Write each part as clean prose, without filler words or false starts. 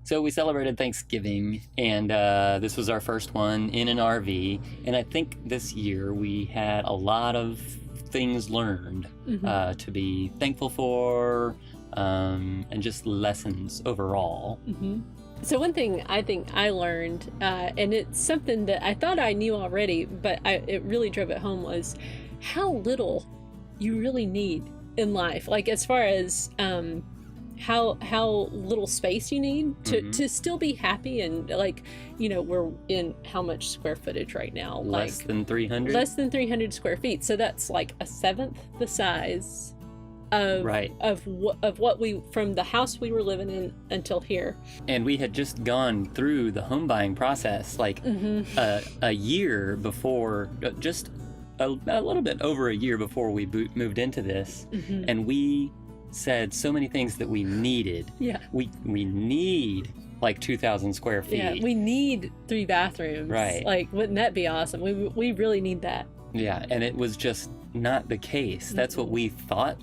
So we celebrated Thanksgiving, and this was our first one in an RV. And I think this year we had a lot of things learned to be thankful for, and just lessons overall. So one thing I think I learned, and it's something that I thought I knew already, but it really drove it home, was how little you really need in life. Like as far as how little space you need to still be happy, and like, you know, we're in how much square footage right now? Less than 300? Less than 300 square feet. So that's like a seventh the size of what we, from the house we were living in until here. And we had just gone through the home buying process like a year before, just a little bit over a year before we moved into this, and we said so many things that we needed. We need like 2,000 square feet. Yeah, we need 3 bathrooms. Right. Like, wouldn't that be awesome? We really need that. Yeah, and it was just not the case. That's what we thought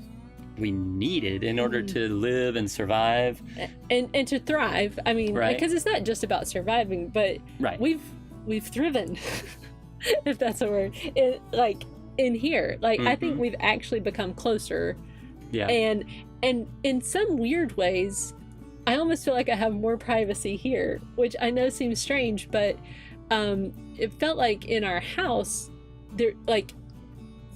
we needed in order to live and survive. And to thrive. I mean, right. Because it's not just about surviving, but right. we've thriven, if that's a word, in here. Like, I think we've actually become closer. Yeah. And in some weird ways, I almost feel like I have more privacy here, which I know seems strange, but it felt like in our house, there, like,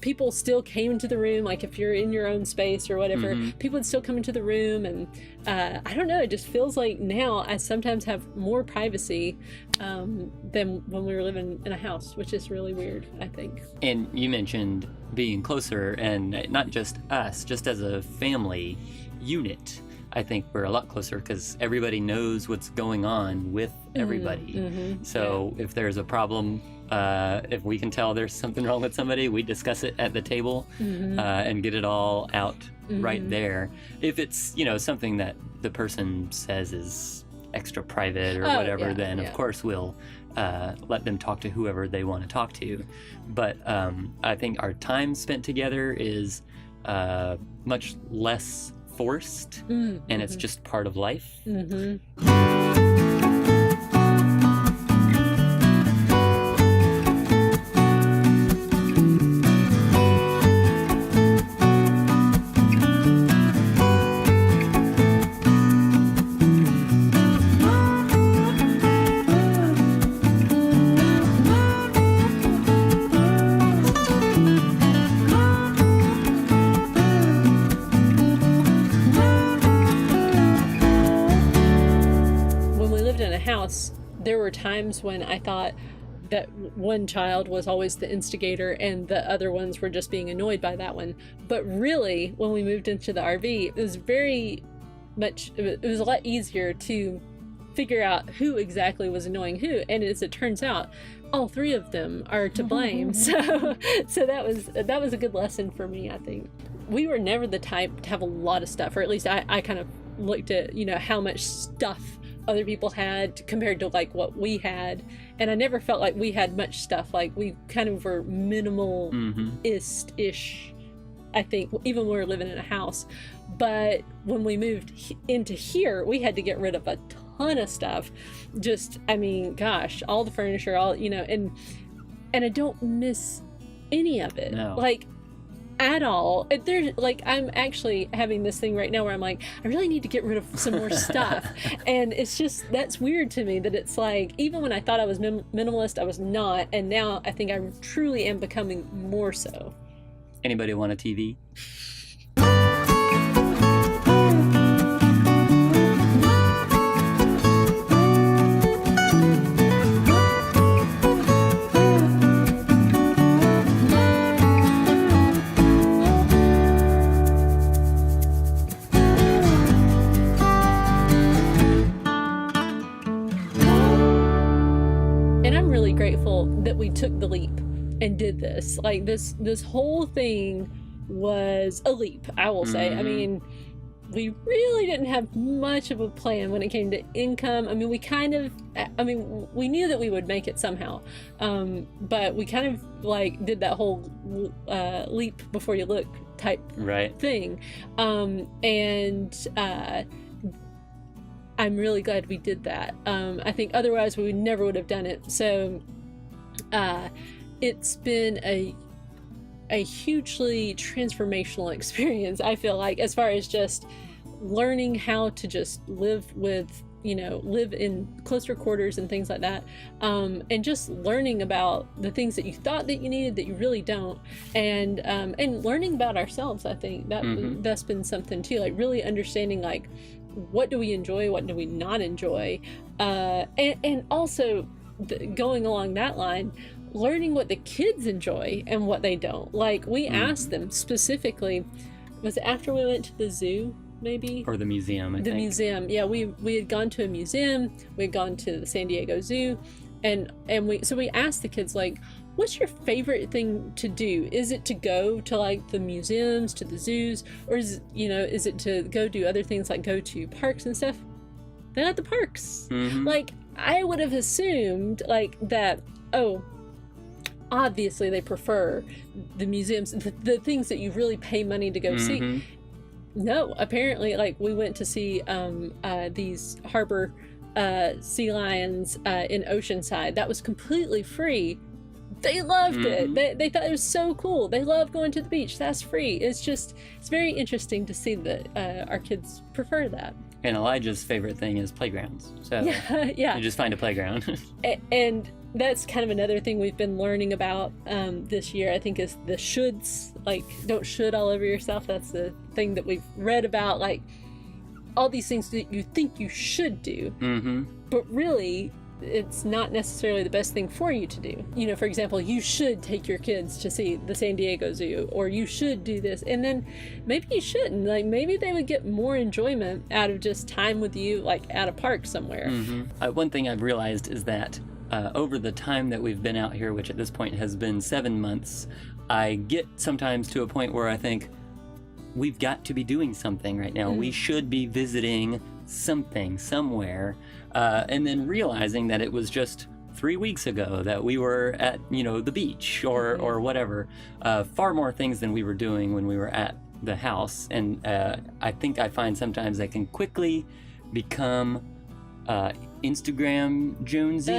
people still came into the room. Like if you're in your own space or whatever, people would still come into the room, and I don't know, it just feels like now I sometimes have more privacy than when we were living in a house, which is really weird, I think. And you mentioned being closer, and not just us, just as a family unit, I think we're a lot closer because everybody knows what's going on with everybody. So if there's a problem, if we can tell there's something wrong with somebody, we discuss it at the table and get it all out right there. If it's, you know, something that the person says is extra private or whatever, then of course we'll let them talk to whoever they want to talk to. But I think our time spent together is much less forced, and it's just part of life. There were times when I thought that one child was always the instigator and the other ones were just being annoyed by that one. But really, when we moved into the RV, it was a lot easier to figure out who exactly was annoying who. And as it turns out, all 3 of them are to blame. So that was a good lesson for me, I think. We were never the type to have a lot of stuff, or at least I kind of looked at, you know, how much stuff other people had compared to like what we had, and I never felt like we had much stuff. Like we kind of were minimalist-ish, I think, even when we were living in a house. But when we moved into here, we had to get rid of a ton of stuff. Just, I mean, gosh, all the furniture, all, you know, and I don't miss any of it. No. Like, at all. There's like, I'm actually having this thing right now where I'm like, I really need to get rid of some more stuff. And it's just, that's weird to me that it's like, even when I thought I was minimalist, I was not. And now I think I truly am becoming more so. Anybody want a TV? That we took the leap and did this. Like this whole thing was a leap, I will say. I mean, we really didn't have much of a plan when it came to income. I mean, we knew that we would make it somehow, but we kind of like did that whole leap before you look type thing, and I'm really glad we did that. I think otherwise we never would have done it. So it's been a hugely transformational experience, I feel like, as far as just learning how to just live with, live in closer quarters and things like that, and just learning about the things that you thought that you needed that you really don't, and learning about ourselves. I think that that's been something too, like really understanding like what do we enjoy, what do we not enjoy, and also going along that line, learning what the kids enjoy and what they don't. Like we asked them specifically, was it after we went to the zoo maybe? Or the museum, I think. Museum, yeah. We had gone to a museum, we had gone to the San Diego Zoo, and we asked the kids, like, what's your favorite thing to do? Is it to go to like the museums, to the zoos, or is it to go do other things like go to parks and stuff? They're not the parks. Like I would have assumed like that, obviously they prefer the museums, the things that you really pay money to go see. No, apparently, like we went to see these harbor sea lions in Oceanside. That was completely free. They loved it. They thought it was so cool. They love going to the beach. That's free. It's very interesting to see that our kids prefer that. And Elijah's favorite thing is playgrounds. So yeah. You just find a playground. And that's kind of another thing we've been learning about this year, I think, is the shoulds. Like, don't should all over yourself. That's the thing that we've read about, like all these things that you think you should do, but really it's not necessarily the best thing for you to do. For example, you should take your kids to see the San Diego Zoo, or you should do this, and then maybe you shouldn't. Like maybe they would get more enjoyment out of just time with you, like at a park somewhere. One thing I've realized is that over the time that we've been out here, which at this point has been 7 months, I get sometimes to a point where I think we've got to be doing something right now. We should be visiting something somewhere, and then realizing that it was just 3 weeks ago that we were at the beach or whatever. Far more things than we were doing when we were at the house, and I think I find sometimes I can quickly become Instagram Jonesy,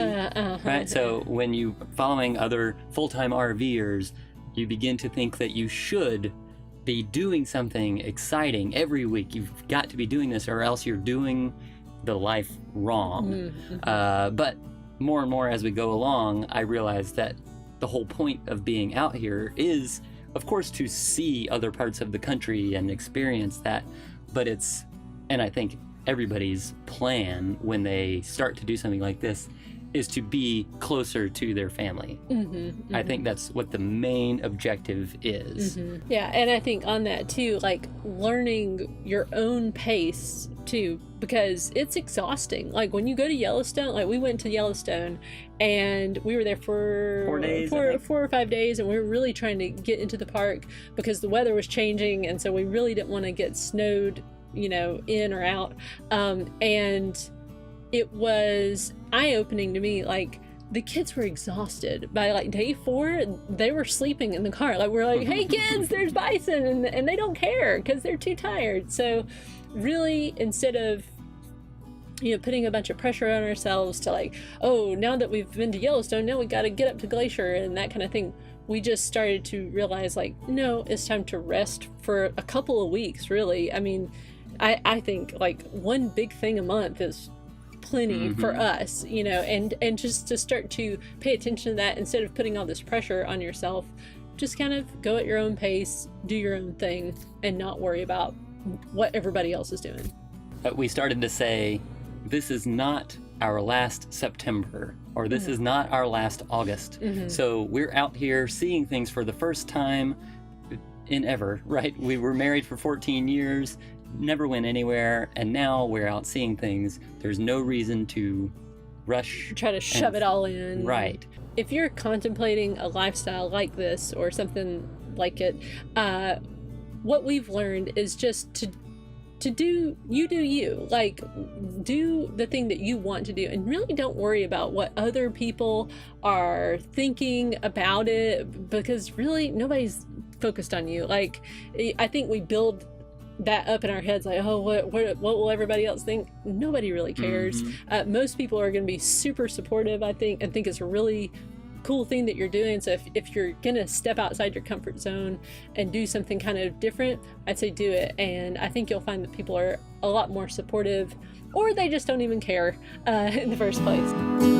right? So when you following other full-time RVers, you begin to think that you should be doing something exciting every week. You've got to be doing this, or else you're doing the life wrong. But more and more as we go along, I realize that the whole point of being out here is, of course, to see other parts of the country and experience that. But and I think everybody's plan when they start to do something like this is to be closer to their family. I think that's what the main objective is. Yeah, and I think on that too, like learning your own pace too, because it's exhausting. Like when you go to Yellowstone, like we went to Yellowstone and we were there for 4 days, 4 or 5 days, and we were really trying to get into the park because the weather was changing, and so we really didn't want to get snowed, in or out. And it was eye-opening to me. Like the kids were exhausted by like day 4. They were sleeping in the car. Like we're like, hey kids, there's bison, and they don't care because they're too tired. So really, instead of putting a bunch of pressure on ourselves to like, oh, now that we've been to Yellowstone, now we got to get up to Glacier and that kind of thing, we just started to realize like, no, it's time to rest for a couple of weeks. Really, I mean, I think like one big thing a month is plenty for us, and just to start to pay attention to that instead of putting all this pressure on yourself. Just kind of go at your own pace, do your own thing, and not worry about what everybody else is doing. We started to say, this is not our last September, or this is not our last August. So we're out here seeing things for the first time in ever, right? We were married for 14 years, never went anywhere, and now we're out seeing things. There's no reason to rush. Try to shove it all in. Right. If you're contemplating a lifestyle like this or something like it, what we've learned is just to do you. Like, do the thing that you want to do, and really don't worry about what other people are thinking about it, because really nobody's focused on you. Like, I think we build that up in our heads, like, oh, what will everybody else think? Nobody really cares. Most people are going to be super supportive, I think, and think it's a really cool thing that you're doing. So if you're gonna step outside your comfort zone and do something kind of different, I'd say do it. And I think you'll find that people are a lot more supportive, or they just don't even care in the first place.